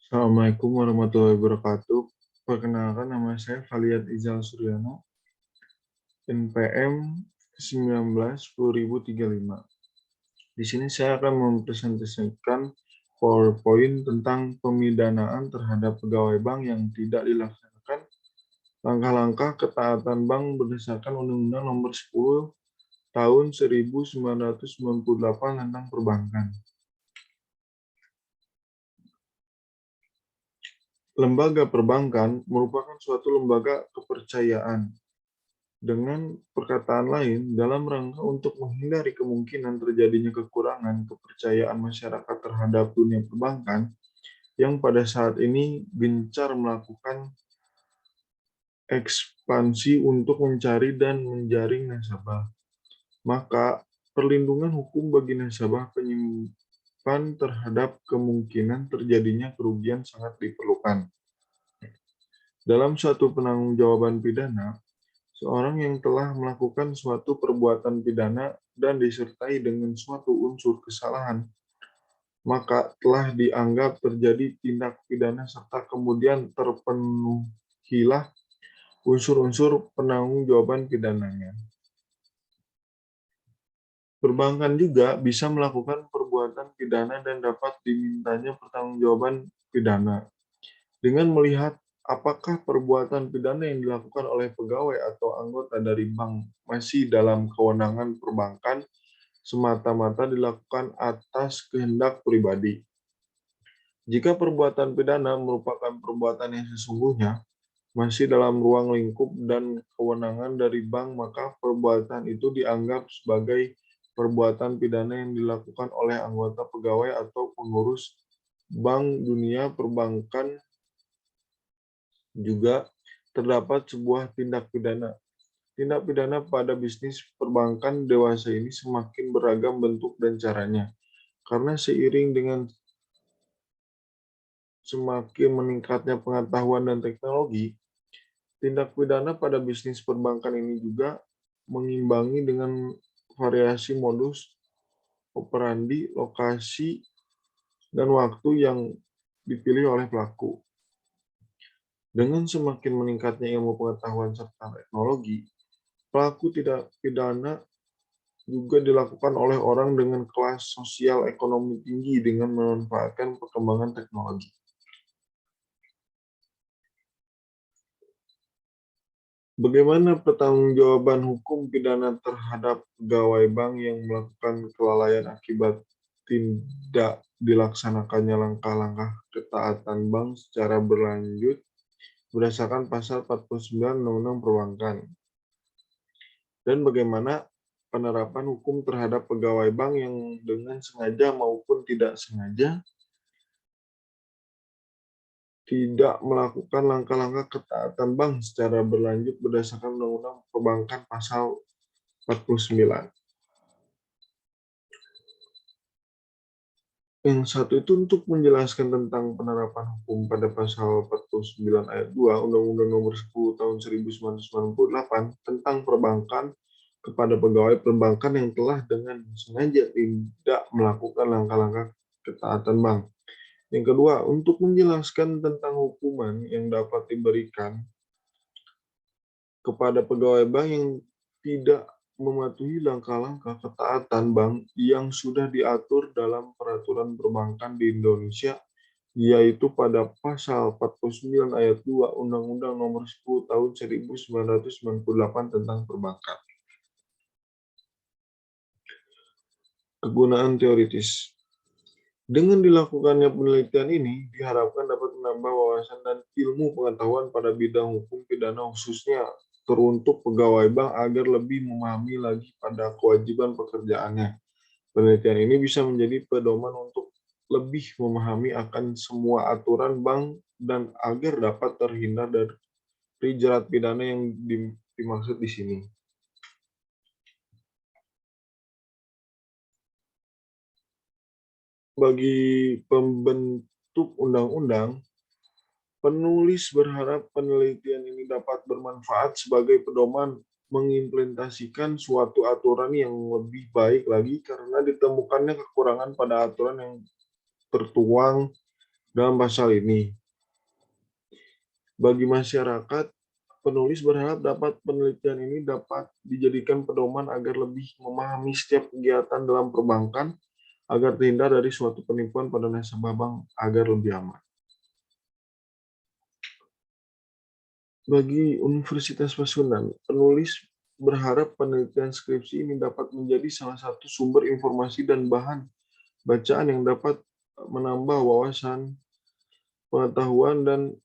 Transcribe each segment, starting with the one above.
Assalamualaikum warahmatullahi wabarakatuh. Perkenalkan, nama saya Valiat Izal Suryana, NPM 19 10035. Di sini saya akan mempresentasikan PowerPoint tentang pemidanaan terhadap pegawai bank yang tidak dilaksanakan langkah-langkah ketaatan bank berdasarkan Undang-Undang Nomor 10 Tahun 1998 tentang Perbankan. Lembaga perbankan merupakan suatu lembaga kepercayaan. Dengan perkataan lain, dalam rangka untuk menghindari kemungkinan terjadinya kekurangan kepercayaan masyarakat terhadap dunia perbankan yang pada saat ini gencar melakukan ekspansi untuk mencari dan menjaring nasabah, maka perlindungan hukum bagi nasabah penyimpan terhadap kemungkinan terjadinya kerugian sangat diperlukan. Dalam suatu penanggung-jawaban pidana, seorang yang telah melakukan suatu perbuatan pidana dan disertai dengan suatu unsur kesalahan, maka telah dianggap terjadi tindak pidana serta kemudian terpenuhilah unsur-unsur penanggung-jawaban pidananya. Perbankan juga bisa melakukan perbuatan pidana dan dapat dimintanya pertanggungjawaban pidana dengan melihat apakah perbuatan pidana yang dilakukan oleh pegawai atau anggota dari bank masih dalam kewenangan perbankan semata-mata dilakukan atas kehendak pribadi. Jika perbuatan pidana merupakan perbuatan yang sesungguhnya, masih dalam ruang lingkup dan kewenangan dari bank, maka perbuatan itu dianggap sebagai perbuatan pidana yang dilakukan oleh anggota pegawai atau pengurus Bank Dunia Perbankan. Juga terdapat sebuah tindak pidana. Tindak pidana pada bisnis perbankan dewasa ini semakin beragam bentuk dan caranya. Karena seiring dengan semakin meningkatnya pengetahuan dan teknologi, tindak pidana pada bisnis perbankan ini juga mengimbangi dengan variasi modus operandi, lokasi, dan waktu yang dipilih oleh pelaku. Dengan semakin meningkatnya ilmu pengetahuan serta teknologi, pelaku tindak pidana juga dilakukan oleh orang dengan kelas sosial ekonomi tinggi dengan memanfaatkan perkembangan teknologi. Bagaimana pertanggungjawaban hukum pidana terhadap pegawai bank yang melakukan kelalaian akibat tidak dilaksanakannya langkah-langkah ketaatan bank secara berlanjut berdasarkan pasal 49 Undang-Undang Perbankan? Dan bagaimana penerapan hukum terhadap pegawai bank yang dengan sengaja maupun tidak sengaja tidak melakukan langkah-langkah ketaatan bank secara berlanjut berdasarkan Undang-Undang Perbankan pasal 49. Yang satu itu untuk menjelaskan tentang penerapan hukum pada pasal 49 ayat 2 Undang-Undang Nomor 10 Tahun 1998 tentang perbankan kepada pegawai perbankan yang telah dengan sengaja tidak melakukan langkah-langkah ketaatan bank. Yang kedua, untuk menjelaskan tentang hukuman yang dapat diberikan kepada pegawai bank yang tidak mematuhi langkah-langkah ketaatan bank yang sudah diatur dalam peraturan perbankan di Indonesia, yaitu pada pasal 49 ayat 2 Undang-Undang Nomor 10 Tahun 1998 tentang perbankan. Kegunaan teoritis. Dengan dilakukannya penelitian ini, diharapkan dapat menambah wawasan dan ilmu pengetahuan pada bidang hukum pidana khususnya teruntuk pegawai bank agar lebih memahami lagi pada kewajiban pekerjaannya. Penelitian ini bisa menjadi pedoman untuk lebih memahami akan semua aturan bank dan agar dapat terhindar dari jerat pidana yang dimaksud di sini. Bagi pembentuk undang-undang, penulis berharap penelitian ini dapat bermanfaat sebagai pedoman mengimplementasikan suatu aturan yang lebih baik lagi karena ditemukannya kekurangan pada aturan yang tertuang dalam pasal ini. Bagi masyarakat, penulis berharap penelitian ini dapat dijadikan pedoman agar lebih memahami setiap kegiatan dalam perbankan agar terhindar dari suatu penipuan pada nasabah bank agar lebih aman. Bagi Universitas Pasundan, penulis berharap penelitian skripsi ini dapat menjadi salah satu sumber informasi dan bahan bacaan yang dapat menambah wawasan, pengetahuan, dan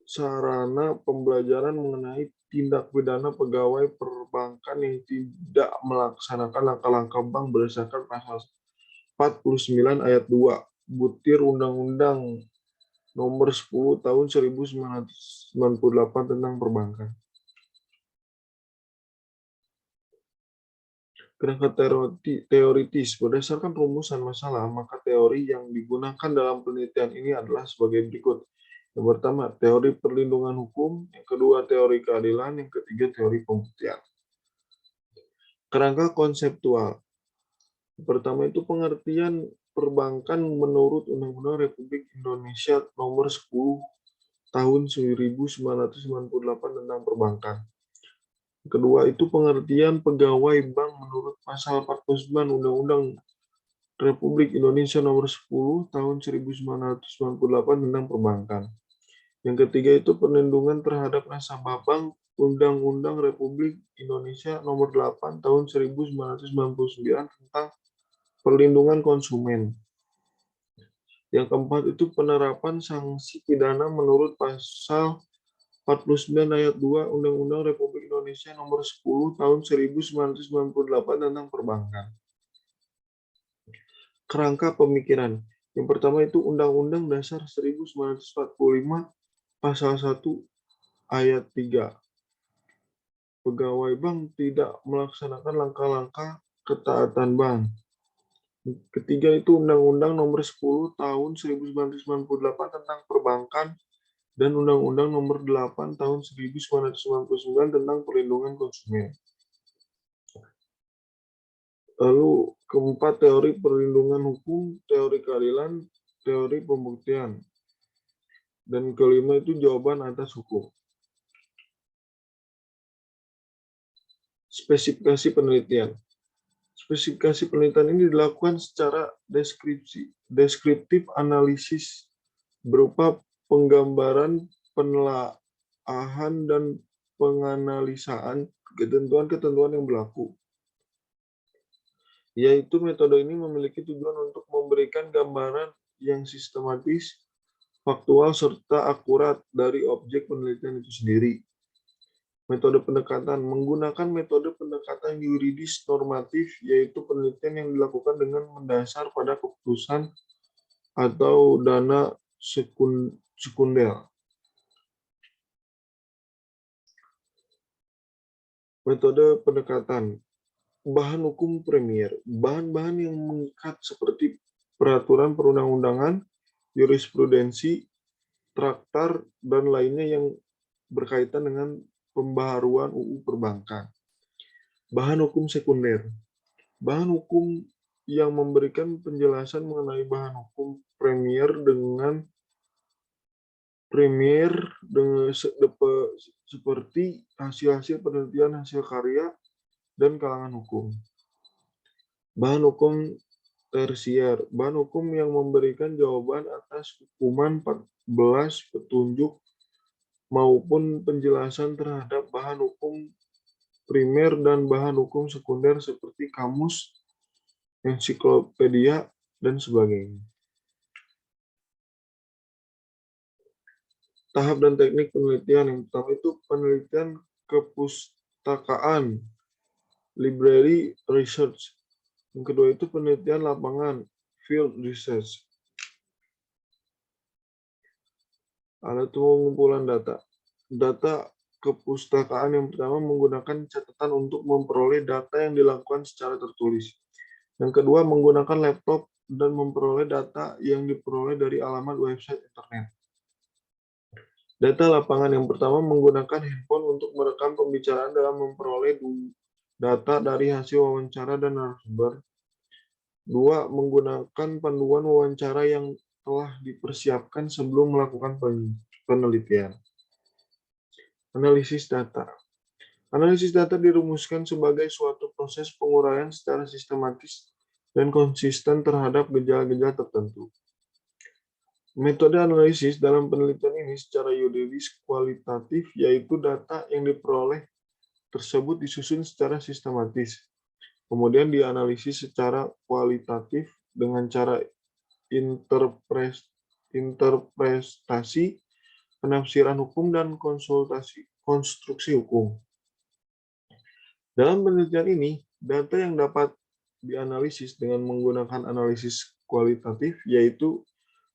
sarana pembelajaran mengenai tindak pidana pegawai perbankan yang tidak melaksanakan langkah-langkah bank berdasarkan pasal 49 ayat 2 butir Undang-Undang Nomor 10 Tahun 1998 tentang perbankan. Kerangka teoritis berdasarkan rumusan masalah, maka teori yang digunakan dalam penelitian ini adalah sebagai berikut. Yang pertama, teori perlindungan hukum. Yang kedua, teori keadilan. Yang ketiga, teori pembuktian. Kerangka konseptual. Pertama itu pengertian perbankan menurut Undang-Undang Republik Indonesia Nomor 10 Tahun 1998 tentang perbankan. Kedua itu pengertian pegawai bank menurut pasal 49 Undang-Undang Republik Indonesia Nomor 10 Tahun 1998 tentang perbankan. Yang ketiga itu perlindungan terhadap nasabah bank Undang-Undang Republik Indonesia Nomor 8 Tahun 1999 tentang perlindungan konsumen. Yang keempat itu penerapan sanksi pidana menurut pasal 49 ayat 2 Undang-Undang Republik Indonesia Nomor 10 Tahun 1998 tentang perbankan. Kerangka pemikiran. Yang pertama itu Undang-Undang Dasar 1945 Pasal 1 ayat 3. Pegawai bank tidak melaksanakan langkah-langkah ketaatan bank. Ketiga itu Undang-Undang Nomor 10 Tahun 1998 tentang perbankan dan Undang-Undang Nomor 8 Tahun 1999 tentang perlindungan konsumen. Lalu keempat, teori perlindungan hukum, teori keadilan, teori pembuktian. Dan kelima itu jawaban atas hukum. Spesifikasi penelitian. Spesifikasi penelitian ini dilakukan secara deskriptif analisis berupa penggambaran, penelaahan, dan penganalisaan ketentuan-ketentuan yang berlaku. Yaitu metode ini memiliki tujuan untuk memberikan gambaran yang sistematis, faktual, serta akurat dari objek penelitian itu sendiri. Metode pendekatan menggunakan metode pendekatan yuridis normatif, yaitu penelitian yang dilakukan dengan mendasar pada keputusan atau dana sekunder. Metode pendekatan bahan hukum premier, bahan-bahan yang mengikat seperti peraturan perundang-undangan, jurisprudensi, traktat, dan lainnya yang berkaitan dengan pembaharuan UU Perbankan. Bahan hukum sekunder, bahan hukum yang memberikan penjelasan mengenai bahan hukum premier seperti hasil-hasil penelitian, hasil karya, dan kalangan hukum. Bahan hukum tersier, bahan hukum yang memberikan jawaban atas hukuman 14 petunjuk maupun penjelasan terhadap bahan hukum primer dan bahan hukum sekunder seperti kamus, ensiklopedia, dan sebagainya. Tahap dan teknik penelitian. Yang pertama itu penelitian kepustakaan, library research. Yang kedua itu penelitian lapangan, field research. Alat pengumpulan data. Data kepustakaan yang pertama menggunakan catatan untuk memperoleh data yang dilakukan secara tertulis. Yang kedua menggunakan laptop dan memperoleh data yang diperoleh dari alamat website internet. Data lapangan yang pertama menggunakan handphone untuk merekam pembicaraan dalam memperoleh data dari hasil wawancara dan narasumber. Dua, menggunakan panduan wawancara yang telah dipersiapkan sebelum melakukan penelitian. Analisis data. Analisis data dirumuskan sebagai suatu proses penguraian secara sistematis dan konsisten terhadap gejala-gejala tertentu. Metode analisis dalam penelitian ini secara yuridis kualitatif, yaitu data yang diperoleh tersebut disusun secara sistematis, kemudian dianalisis secara kualitatif dengan cara interpretasi, penafsiran hukum, dan konstruksi hukum. Dalam penelitian ini, data yang dapat dianalisis dengan menggunakan analisis kualitatif, yaitu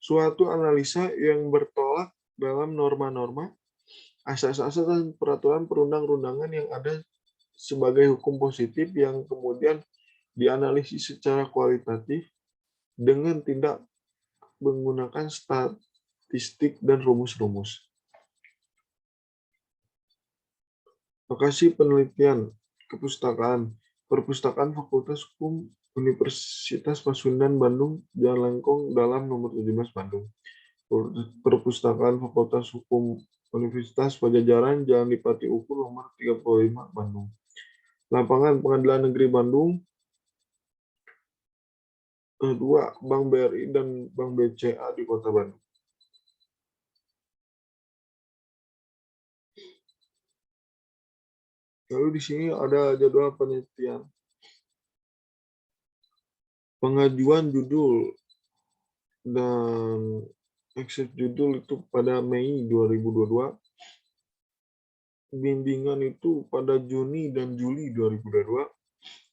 suatu analisa yang bertolak dalam norma-norma, asas-asas, dan peraturan perundang-undangan yang ada sebagai hukum positif yang kemudian dianalisis secara kualitatif dengan tidak menggunakan statistik dan rumus-rumus. Lokasi penelitian, kepustakaan, Perpustakaan Fakultas Hukum Universitas Pasundan Bandung, Jalan Lengkong dalam nomor 17 Bandung. Perpustakaan Fakultas Hukum Universitas Pajajaran, Jalan Dipati Ukur nomor 35 Bandung. Lapangan Pengadilan Negeri Bandung, 2 Bank BRI dan Bank BCA di Kota Bandung. Lalu di sini ada jadwal penelitian. Pengajuan judul dan ekses judul itu pada Mei 2022. Bimbingan itu pada Juni dan Juli 2022.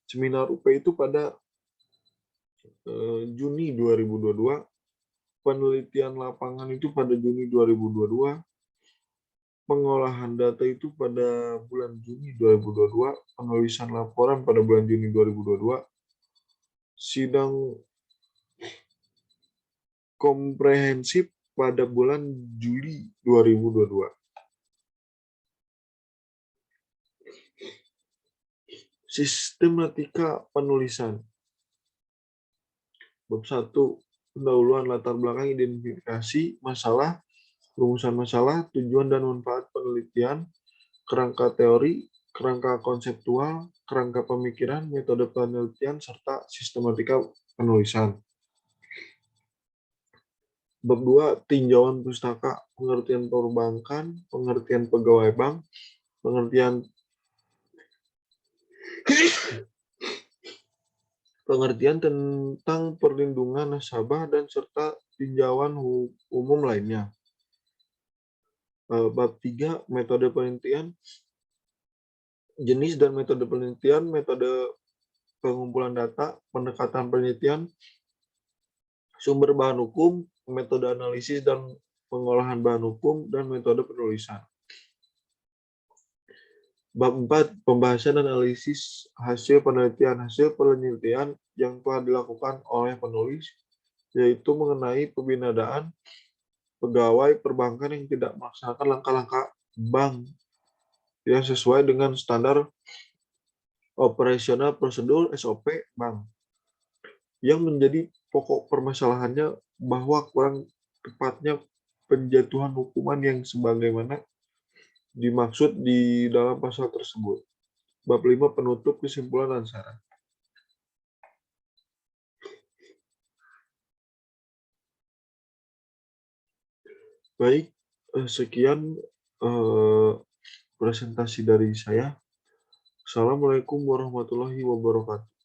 Seminar UP itu pada Juni 2022. Penelitian lapangan itu pada Juni 2022. Pengolahan data itu pada bulan Juni 2022, penulisan laporan pada bulan Juni 2022, sidang komprehensif pada bulan Juli 2022. Sistematika penulisan. Bab 1, pendahuluan, latar belakang, identifikasi masalah, rumusan masalah, tujuan dan manfaat penelitian, kerangka teori, kerangka konseptual, kerangka pemikiran, metode penelitian, serta sistematika penulisan. Bab 2, tinjauan pustaka, pengertian perbankan, pengertian pegawai bank, pengertian tentang perlindungan nasabah, dan serta tinjauan umum lainnya. Bab 3, metode penelitian, jenis dan metode penelitian, metode pengumpulan data, pendekatan penelitian, sumber bahan hukum, metode analisis dan pengolahan bahan hukum, dan metode penulisan. Bab 4, pembahasan analisis hasil penelitian. Hasil penelitian yang telah dilakukan oleh penulis, yaitu mengenai pembinaan pegawai perbankan yang tidak melaksanakan langkah-langkah bank yang sesuai dengan standar operasional prosedur SOP bank. Yang menjadi pokok permasalahannya bahwa kurang tepatnya penjatuhan hukuman yang sebagaimana dimaksud di dalam pasal tersebut. Bab 5, penutup, kesimpulan, dan saran. Baik, sekian presentasi dari saya. Assalamualaikum warahmatullahi wabarakatuh.